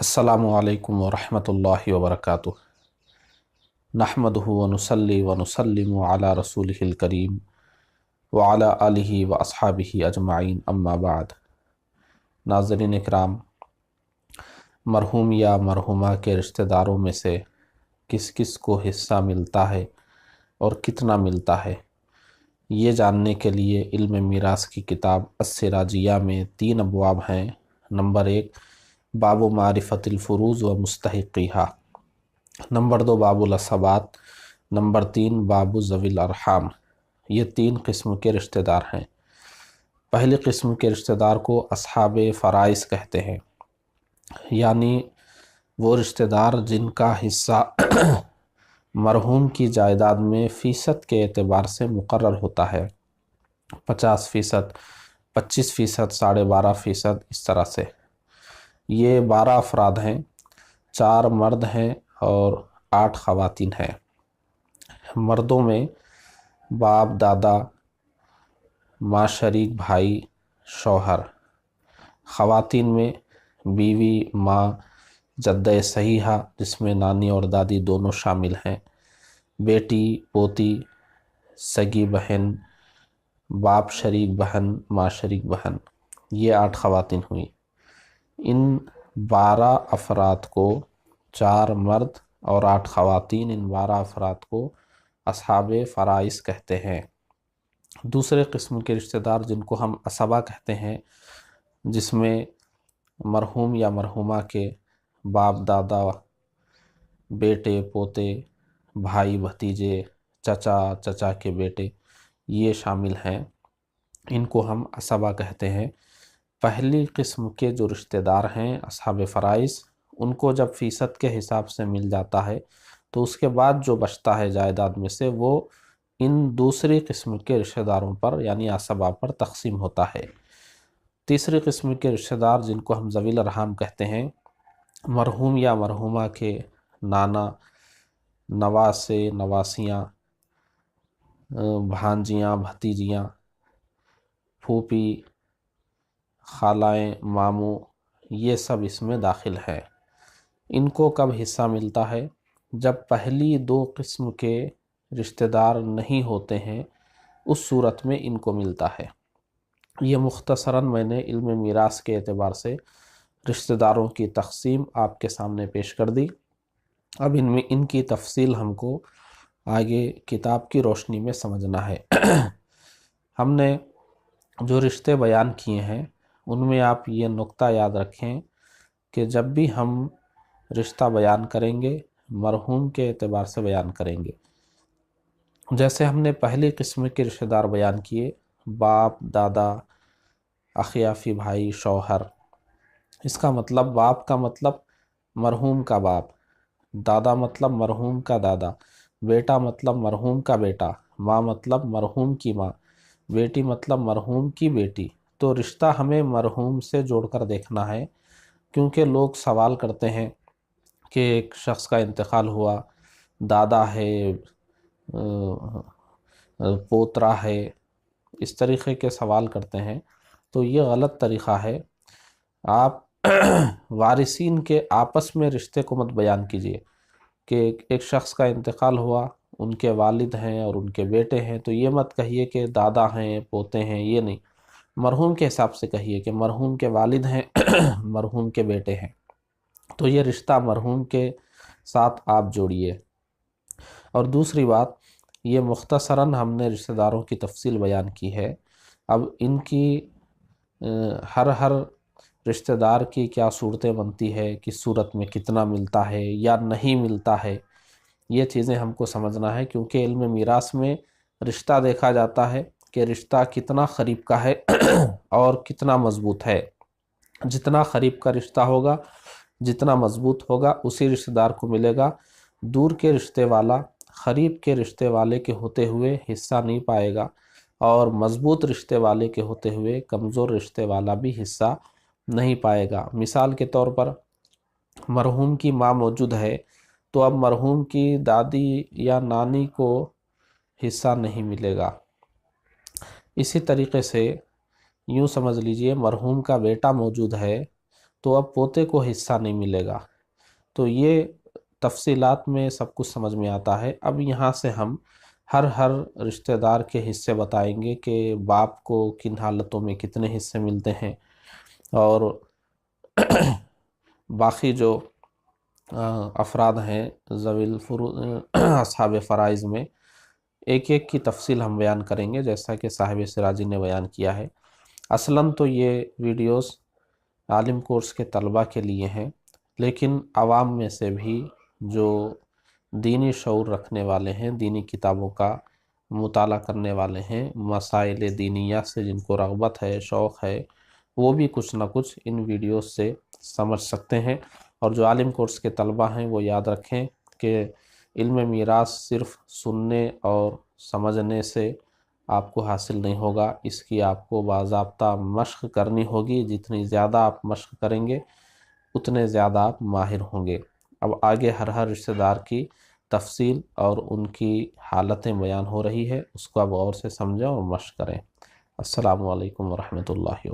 अस्सलामु अलैकुम वरहमतुल्लाहि वबरकातुह। नहमदुहु व नुसल्ली व नुसल्लिमु अला रसूलिहिल करीम व अला आलिहि व अस्हाबिहि अजमाइन अम्मा बाद। नाज़रीन इकराम, मरहूम या मरहूमा के रिश्तेदारों में से किस किस को हिस्सा मिलता है और कितना मिलता है, ये जानने के लिए इल्म मीरास की किताब अस्सिराजिया में 3 अबवाब हैं। नंबर 1 बाबु मारिफतिल फुरूज़ व मुस्तहिक़िहा, नंबर 2 बाबुल असबात, नंबर 3 बाबु ज़विल अरहाम। ये 3 किस्म के रिश्तेदार हैं। पहली किस्म के रिश्तेदार को अस्हाबे फ़राइज़ कहते हैं, यानी वो रिश्तेदार जिनका हिस्सा मरहूम की जायदाद में फ़ीसद के एतबार से मुकर्रर होता है। 50%, 25%, 12.5%, इस तरह से। ये 12 अफराद हैं, 4 मर्द हैं और 8 ख़वातीन हैं। मर्दों में बाप, दादा, माँ शरीक, भाई, शौहर। ख़वातीन में बीवी, माँ, जद्दे सहीहा जिसमें नानी और दादी दोनों शामिल हैं, बेटी, पोती, सगी बहन, बाप शरीक बहन, माँ शरीक बहन। ये 8 ख़वातीन हुई। इन 12 अफराद को, 4 मर्द और 8 ख़वातीन, इन 12 अफराद को अस्हाबे फ़राइज़ कहते हैं। दूसरे किस्म के रिश्तेदार जिनको हम असबा कहते हैं, जिसमें मरहूम या मरहूमा के बाप, दादा, बेटे, पोते, भाई, भतीजे, चचा, चचा के बेटे, ये शामिल हैं। इनको हम असबा कहते हैं। पहली किस्म के जो रिश्तेदार हैं अस्हाबे फ़राइज़, उनको जब फ़ीसद के हिसाब से मिल जाता है तो उसके बाद जो बचता है जायदाद में से, वो इन दूसरी किस्म के रिश्तेदारों पर यानी असबा पर तक़सीम होता है। तीसरी किस्म के रिश्तेदार जिनको हम ज़विल अरहाम कहते हैं, मरहूम या मरहूमा के नाना, नवासे, नवासियाँ, भांजियाँ, भतीजियाँ, फूफी, खालाएँ, मामू, ये सब इसमें दाखिल हैं। इनको कब हिस्सा मिलता है? जब पहली 2 किस्म के रिश्तेदार नहीं होते हैं, उस सूरत में इनको मिलता है। ये मुख्तसरन मैंने इल्म मीरास के एतबार से रिश्तेदारों की तक़सीम आपके सामने पेश कर दी। अब इनमें इनकी तफसील हमको आगे किताब की रोशनी में समझना है। हमने जो रिश्ते बयान किए हैं उनमें आप ये नुक्ता याद रखें कि जब भी हम रिश्ता बयान करेंगे, मरहूम के एतबार से बयान करेंगे। जैसे हमने पहली किस्म के रिश्तेदार बयान किए, बाप, दादा, अखियाफ़ी भाई, शौहर। इसका मतलब बाप का मतलब मरहूम का बाप, दादा मतलब मरहूम का दादा, बेटा मतलब मरहूम का बेटा, माँ मतलब मरहूम की माँ, बेटी मतलब मरहूम की बेटी। तो रिश्ता हमें मरहूम से जोड़कर देखना है, क्योंकि लोग सवाल करते हैं कि एक शख्स का इंतकाल हुआ, दादा है, पोतरा है, इस तरीक़े के सवाल करते हैं। तो ये गलत तरीक़ा है। आप वारिसीन के आपस में रिश्ते को मत बयान कीजिए कि एक शख्स का इंतकाल हुआ, उनके वालिद हैं और उनके बेटे हैं, तो ये मत कहिए कि दादा हैं, पोते हैं, ये नहीं। मरहूम के हिसाब से कहिए कि मरहूम के वालिद हैं मरहूम के बेटे हैं। तो ये रिश्ता मरहूम के साथ आप जोड़िए। और दूसरी बात, ये मुख्तसरन हमने रिश्तेदारों की तफसील बयान की है। अब इनकी हर रिश्तेदार की क्या सूरतें बनती है, किस सूरत में कितना मिलता है या नहीं मिलता है, ये चीज़ें हमको समझना है। क्योंकि इल्म मीरास में रिश्ता देखा जाता है कि रिश्ता कितना करीब का है और कितना मज़बूत है। जितना करीब का रिश्ता होगा, जितना मज़बूत होगा, उसी रिश्तेदार को मिलेगा। दूर के रिश्ते वाला करीब के रिश्ते वाले के होते हुए हिस्सा नहीं पाएगा, और मज़बूत रिश्ते वाले के होते हुए कमज़ोर रिश्ते वाला भी हिस्सा नहीं पाएगा। मिसाल के तौर पर, मरहूम की माँ मौजूद है तो अब मरहूम की दादी या नानी को हिस्सा नहीं मिलेगा। इसी तरीक़े से यूँ समझ लीजिए, मरहूम का बेटा मौजूद है تو اب پوتے کو حصہ نہیں ملے گا۔ تو یہ تفصیلات میں سب کچھ سمجھ میں آتا ہے۔ اب یہاں سے ہم ہر رشتہ دار کے حصے بتائیں گے کہ باپ کو کن حالتوں میں کتنے حصے ملتے ہیں، اور باقی جو افراد ہیں ذوی اصحاب فرائض میں ایک ایک کی تفصیل ہم بیان کریں گے، جیسا کہ صاحب سراجی نے بیان کیا ہے۔ اصلاً تو یہ ویڈیوز عالم کورس کے طلبہ کے لیے ہیں، لیکن عوام میں سے بھی جو دینی شعور رکھنے والے ہیں، دینی کتابوں کا مطالعہ کرنے والے ہیں، مسائل دینیہ سے جن کو رغبت ہے، شوق ہے، وہ بھی کچھ نہ کچھ ان ویڈیوز سے سمجھ سکتے ہیں۔ اور جو عالم کورس کے طلبہ ہیں وہ یاد رکھیں کہ علم میراث صرف سننے اور سمجھنے سے آپ کو حاصل نہیں ہوگا، اس کی آپ کو باضابطہ مشق کرنی ہوگی۔ جتنی زیادہ آپ مشق کریں گے اتنے زیادہ آپ ماہر ہوں گے۔ اب آگے ہر رشتہ دار کی تفصیل اور ان کی حالتیں بیان ہو رہی ہے، اس کو اب غور سے سمجھیں اور مشق کریں۔ السلام علیکم ورحمۃ اللہ وبرکاتہ۔